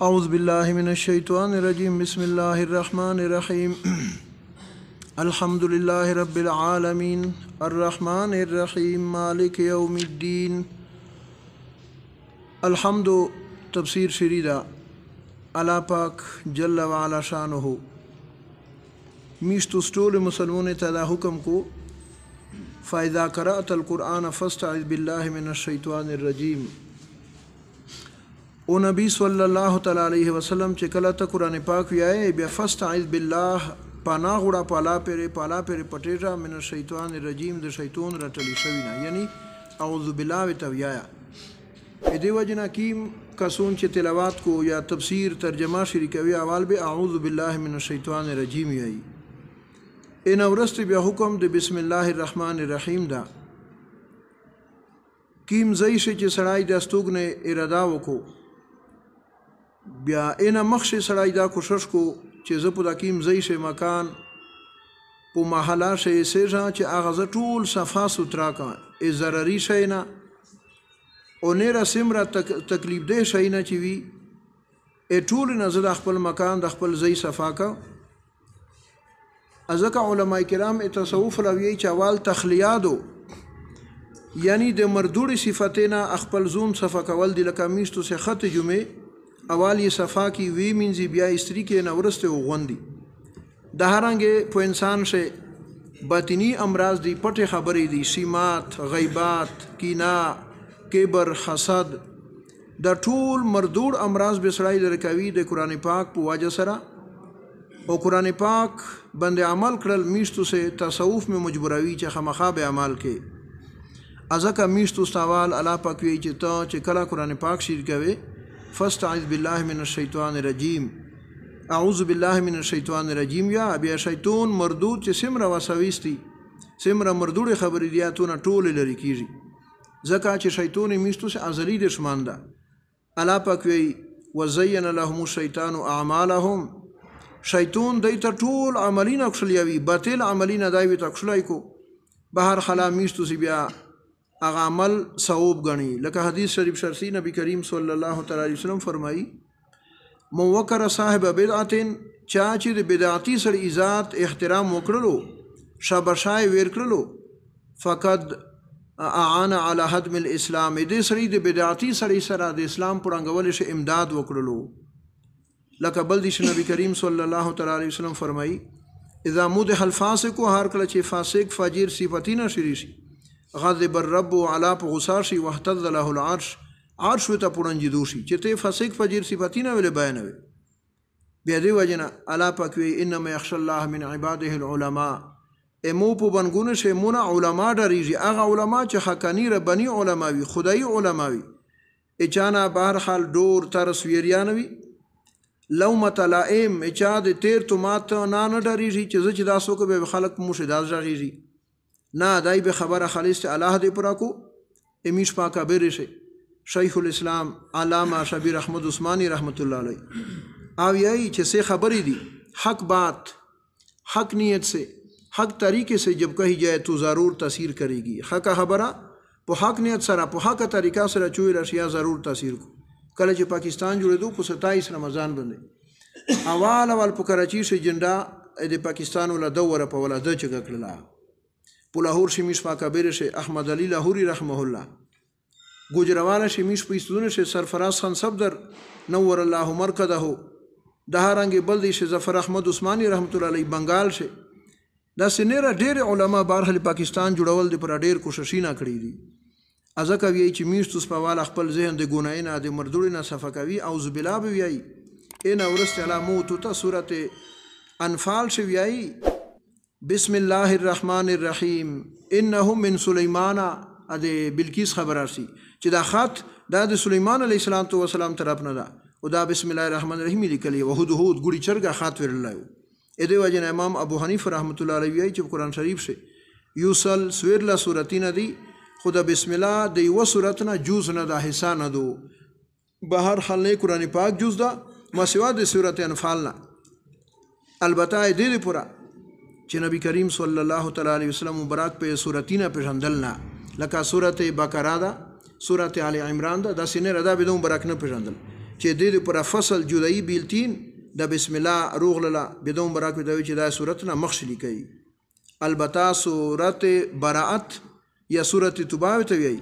أعوذ بالله من الشيطان الرجيم بسم الله الرحمن الرحيم الحمد لله رب العالمين الرحمن الرحيم مالك يوم الدين الحمد تفسیر شریدا اللہ پاک جل وعلا شانه میشتو سٹول مسلمون تدا حکم کو فَإِذَا قَرَأْتَ الْقُرْآنَ فَاسْتَعِذْ بِاللَّهِ مِنَ الشَّيْطَانِ الرَّجِيمِ او نبی صلی الله تعالی علیه وسلم چې کله ته قرآن پاک ویایې بیا فاستعذ بالله پناه غوړه پالا پرې پټېږه من الشیطان الرجیم د شیطان رټلی شوي نه یعنی اعوذ بالله ورته ویایه دې وجه نه کیم کسون چې تلاوت کو یا تفسیر ترجمه شروع کوي اول به اعوذ بالله من الشیطان الرجیم ویایي ان ورست بیا حکم د بسم الله الرحمن الرحیم دا کیم زئی شي چې سړی د استوګنه اراده وکړو بیا اینا مخش سړی دا کوشش کو چې زه په دکیم زئی شي مکان په محله شي سېژا چې اغه ټول صفا سوترا کا ای ضرری شي نه او نه رسمره تکلیف ده شي نه چې وی ای ټول نه زه د خپل مکان د خپل زئی صفا کا ازکه علماء کرام تصوف لوی چې اول تخلیادو یعنی د مردوړي صفاتینا خپل زون صفا کول د لکه میشتو سه خط جمعه اوالی صفا کی وی منځي بیا استری کې نورسته وغوندي د هرانګه په انسان شه باطنی امراض دی پټه خبرې دی سیمات غیبات کینا کبر حسد د ټول مردوړ امراض بسړای لرکوي د قران پاک په واجه سره او قران پاک باندې عمل کړل میشتو سه تصوف می مجبوروي چې خامخا به عمل کې ازکه میشتو سوال الله پاک وی چې ته چې کله قران پاک شیر کوي فاستعذ بالله من الشیطان الرجیم اعوذ بالله من الشیطان الرجیم یا بیا شیطان مردود چې سمره وسويستي سمره مردود خبرې دیاتونه ټول لري کیږي ځکه چې شیطان میشتو سه ازلی دشمن ده الله پاک وی وزین لهم الشیطان اعمالهم شیطان دیت ټول عملین اکشلیوی باطل عملین دایوی تکشلای کو بهر خلا میشتو سی بیا اغه عمل ثواب غنی لکه حدیث شریف شرسی نبی کریم صلی الله تعالی علیه وسلم فرمایي مو وکر صاحب بدعتن چا چې د بدعتي سره عزت احترام وکړلو شاباشای ور کړلو فقد اعان علی هدم الاسلام دې سره د بدعتي سره د اسلام پرنګول شي امداد وکړلو لکه بل دي نبی کریم صلی الله تعالی علیه وسلم فرمایي اذا مدح الفاسق هر کله چې فاسق فاجر صفاتینا شری شي غضب الرب على غصاشي واهتز له العرش عرش ته پړنجي دوشي چې ته فاسق فجر صفاتینا ویل بیانوي بیا دی وجنا الا پاکوي انما يخشى الله من عباده العلماء امو په بنګونه شه مون علما ډریږي هغه علما چې حقانی ربانی علماوي خدای علماوي اچانا بهر حال دور تر سویریانوي لو متلائم اچا د تیر تو مات نه ډریږي چې دا سوک به خلق مشداز ډریږي نه دای به خبره خالص الله دې پرا کو امیش پاکا بیرشه شیخ الاسلام علامه شبیر احمد عثماني رحمت الله علیه او یہی چې سے خبرې دي حق بات حق نیت سے حق طریقے سے جب کہی جائے تو ضرور تاثیر کرے گی حق خبره په حق نیت سره په حق طریقہ سره چوي راشیا ضرور تاثیر کو کله چې پاکستان جوړېدو په 27 رمضان باندې اول په کراچي شي جنډا د پاکستان ول دوره په ولا د چګ کړلا په لاهور شمیش پاکا بیرشه احمد علی لاهوری رحمه الله گوجرواله شمیش په استونه شه سرفراز خان صفدر نور الله مرکزه د هرنګ بلدی شه ظفر احمد عثماني رحمت الله علی بنگال شه دا سینره ډیر علما بارحل پاکستان جوړول دي پر ډیر کوششینا کړی دي ازکه وی چې میشتوس په والا خپل ذهن د ګوناینه د مردوړي نه صفکوي او ذبلا به وی ان ورست علامو ته سورته انفال شه وی بسم الله الرحمن الرحیم انه من سلیمان اد بلقیس خبر ارسی چې دا خط د سلیمان علیه السلام طرف نه ده او دا بسم الله الرحمن الرحیم لیکلی او هود ګړي چرګه خط ورلایو اې دی وجه امام ابو حنیفه رحمت الله علیه چې قرآن شریف شه یوسل سویرلا سورتین دی خدا بسم الله د یو سورتنا جوز نه ده حصہ نه دو بهر حال قرآن پاک جوز ده ما سوا د سورت انفال نه البته دې پورا چې نبی کریم صلی الله تعالی علیه وسلم مبارک په سورتینا پیژندل نه لکه سورته بقره ده سورته آل عمران ده د سینې ردا بدون مبارک نه پیژندل چې د پر فصل جدایی بیلتین د بسم الله روغله بدون براکو دوی چې دا صورت نه مخشلی کوي. البته صورت براءت یا صورت توبه ته وی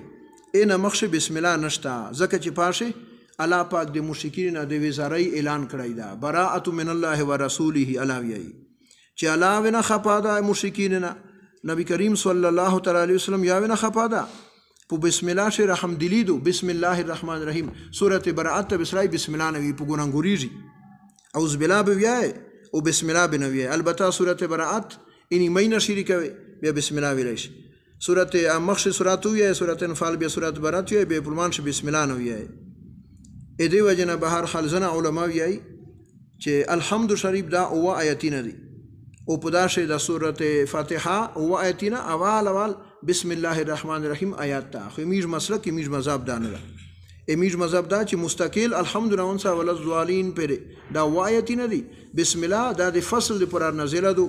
ان مخش بسم الله نشتا ځکه چې پاشه الله پاک د مشرکین د وزارای اعلان کړی دا براءت من الله و رسوله علاوی چې الله ونه خپاده مشرکین نه نبی کریم صلی الله تعالی علیه وسلم یا ونه خپاده په بسم الله شه رحم دلی دو بسم الله الرحمن الرحیم سورۃ براءت بسرای بسم الله نوی په ګونګوریږي اعوذ بالله بویای او بسم الله بنوی. البته سورۃ براءت اني مینه شریک وي بیا بسم الله ویلش سورۃ مخش سورۃ وی سورۃ انفال بیا سورۃ براءت وی به پرمان شه بسم الله نوی. ا دې وجنه به هر حال زنه علما وی چې الحمد شریف دا او آیتین دي او په داشه د سورۃ فاتحه او آیتین اول بسم الله الرحمن الرحیم آیات تا خو میج مسلک میج مذهب دانه ده میج مذهب دا چې مستقل الحمدلله انسا ولذ ظالین پر دا آیتین دي بسم الله دا د فصل پر نازله دو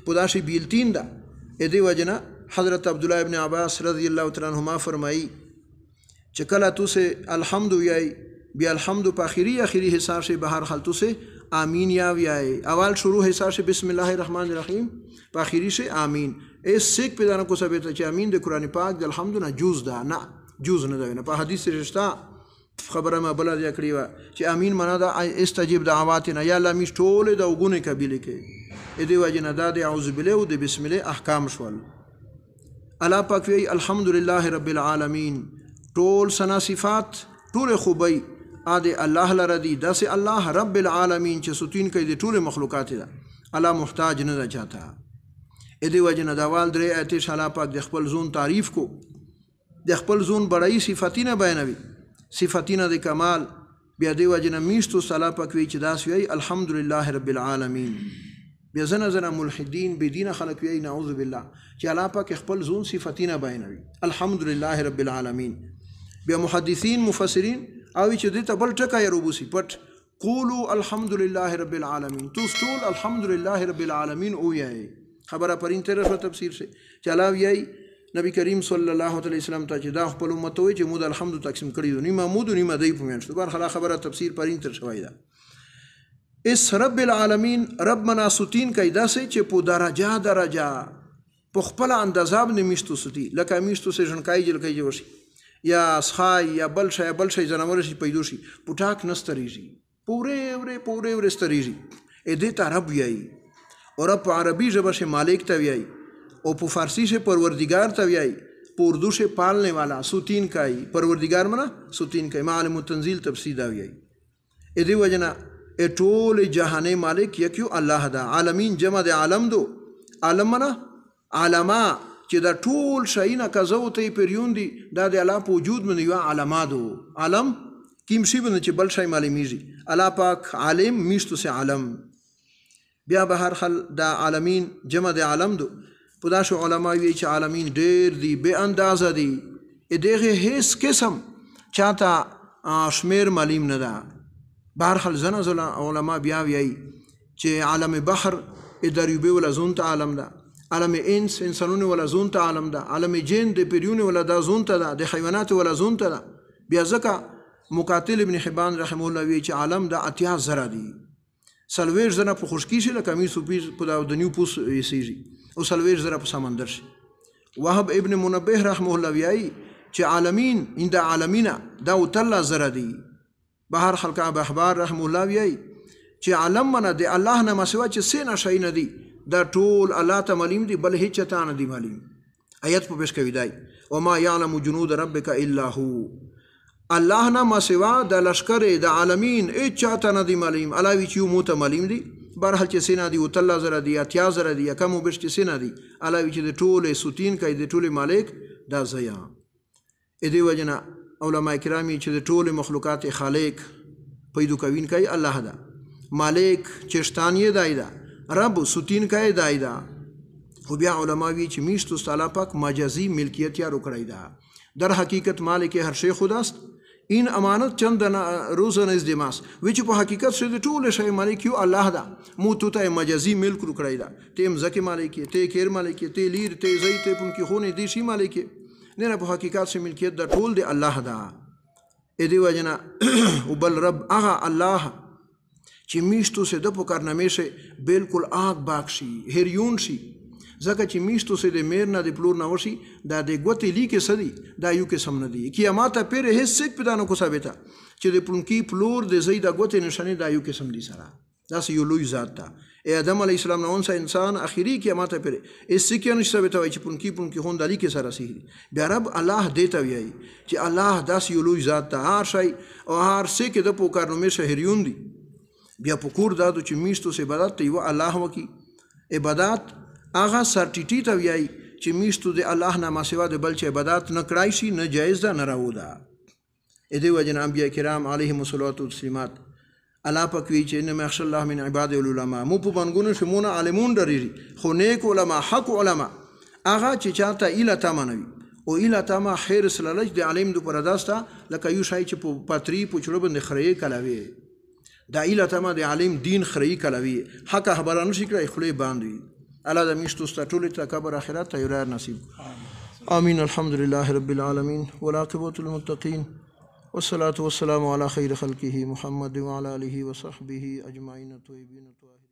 په داشه بیلتین ده. ا دې وجنه حضرت عبدالله ابن عباس رضی الله تعالی عنهما فرمایي چې کله تاسو الحمد ویای بیا الحمد په اخری حصہ سے بہر حال تاسو آمین یا ویای اول شروع حصہ سے بسم الله الرحمن الرحیم په اخری سے آمین اس سیک پیدا کو ثابت چې امین د قران پاک د الحمد نه جوز ده نه جوز نه ده په حدیث رښتا خبره ما بل یا کړی و چې امین معنا دا استجیب دعواتنا یا الله می ټول د وګونه قبیله کې ا دې وجنه دا د اعوذ بالله او د بسم الله احکام شول. الله پاک وی الحمدلله رب العالمین ټول سنا صفات ټول خوبی ا دې الله لردی داس الله رب العالمین چې ستین کوي د ټول مخلوقات ده الله محتاج نه چاته. ا دې وجنه دا وال درې ایت شاله پاک د خپل زون تعریف کو د خپل زون بڑای صفاتینه بیانوي صفاتینه د کمال بیا دې وجنه میشتو صلا پاک وی چې داس وی الحمدلله رب العالمین. بیا زنه ملحدین بدین خلق وی نعوذ بالله چې الله پاک خپل زون صفاتینه بیانوي الحمدلله رب العالمین. بیا محدثین مفسرین او چې دې ته بل ټکا یې روبوسی پټ قولوا الحمدلله رب العالمین توستول الحمدلله رب العالمین او یې خبره پرین طرف تفسیر شي چې الله وی نبی کریم صلی الله علیه وسلم ته چې دا خپل امت وي چې مود الحمد تقسیم کړی دي نیمه مود نیمه دی په منځ بار خلا خبره تفسیر پرین تر شوی دا اس رب العالمین رب مناسوتین کیدا سي چې په درجه په خپل اندازاب نمیشتو ستی لکه میشتو سه جنکای جل کوي وشي یا اسخای یا بل شي جنور شي پیدو شي پټاک نستریږي پوره استریږي ا دې ته رب وی اور په عربی ژبه سے مالک ته وی او په فارسی سے پروردگار ته وی په اردو سے پالنے والا سوتین کای پروردگار منا سوتین کای معلم التنزیل تفسیر دا وی ا دې وجنا ټول جهان مالک یکیو الله دا عالمین جمع د عالم دو عالم منا علما چې دا ټول شینا کزو ته پریون دي دا د الله په وجود من یو علامادو عالم کیم شی بنه چې بل شی معلومیږي الله پاک عالم میشتو سے عالم. بیا به هر حال دا عالمین جمع د عالم دو په داسې علما وی چې عالمین ډېر دي بے اندازه دي دغه هیڅ قسم چاته شمیر معلوم نه ده. به هر حال زنه علما بیا وی چې عالم بحر ادریوبه ولا زون ته عالم ده عالم انسانونه ولا زون ته عالم ده عالم جن د پیریونه ولا دا زون ته ده د حیوانات ولا زون ته ده. بیا ځکه مقاتل ابن حبان رحم الله وی چې عالم د اتیا زره دي سلویر زنه په خشکی شي لکه می سو پیس په د نیو پوس یسیږي او سلویر زره په سمندر شي. وهب ابن منبه رحمه الله وی چې عالمین عند عالمینا دا وتلا زره دي. بهر خلق ابو احبار رحمه الله وی چې عالم منه د الله نه مسوا چې سینه شي نه دي دا ټول الله ته معلوم دي بل هیڅ ته نه دي معلوم. آیت په پیش کوي دای وما يعلم جنود ربك الا هو الله نه مسوا د لشکر د عالمین هیڅ ته نه دی معلوم علاوه چې مو ته معلوم دي برحال چې سینه دی وتلا زره دی اتیا زره دی کم وبشت سینه دی علاوه چې د ټوله سوتین کوي د ټوله مالک دا زیا. ا دې وجنه علما کرامي چې د ټوله مخلوقات خالق پیدا کوین کوي الله دا مالک چشتانی دایدا رب سوتین کوي دایدا. خو بیا علما وی چې میشتو تعالی پاک مجازي ملکیت یا روکړی دا در حقیقت مالک هر شی خداست این امانت چند روز نزد ماست وچ په حقیقت سره ټول شی مالک یو الله دا مو ته مجازي ملک روکړی دا تیم زکه مالک ته کیر مالک ته لیر ته زیت په کی خونه دي شی مالک نه په حقیقت سره ملکیت دا ټول دی الله دا. ادی وجنا وبل رب هغه الله چې میشتو سه د په کارنامې شه بالکل آگ باغ شي هریون شي ځکه چې میشتو سه د میر نه د پلور نه وشي دا د ګوتې لیکې سدي دا یو کې سم نه دی قیامت پیر هیڅ څه پیدا نه کو ثابته چې د پلونکی پلور د زید ګوتې نشانه دا یو کې سم دی سره دا یو لوی ذات ده ای آدم علیه السلام نه اونسه انسان اخیری قیامت پیر اس کې نه ثابته وای چې پلونکی هون دلی کې سره سي بیا رب الله دیتا وی چې الله داس یو لوی ذات ته هر شي او هر څه کې د پوکارنو شهریون دي بیا پکور دادو چې میشتو سه عبادت ته یو الله وکي عبادت هغه سرټیټی ته وی چې میشتو د الله نه ما سوا د بل چې عبادت نه کړای شي نه جایز ده نه راو ده ا دې وجه انبیاء کرام علیهم الصلوات والتسلیمات الله پاک وی چې ان مخش الله من عباد العلماء مو په بنګونو شمونه عالمون درېږي خو نیک علما حق علما هغه چې چاته اله تمنوي او اله تما خیر سلالج د عالم د پرداستا لکه یو شای چې په پاتری پوچړو باندې خړې کلاوي دا اله تما د عالم دین خړې کلاوي حق خبرانو شي کړی خلې باندې الله د میشتو ستټول تکبر اخرت ته نصیب آمین الحمد لله رب العالمین والعاقبۃ للمتقین والصلاة والسلام على خير خلقه محمد وعلى آله وصحبه أجمعين الطيبين الطاهرين.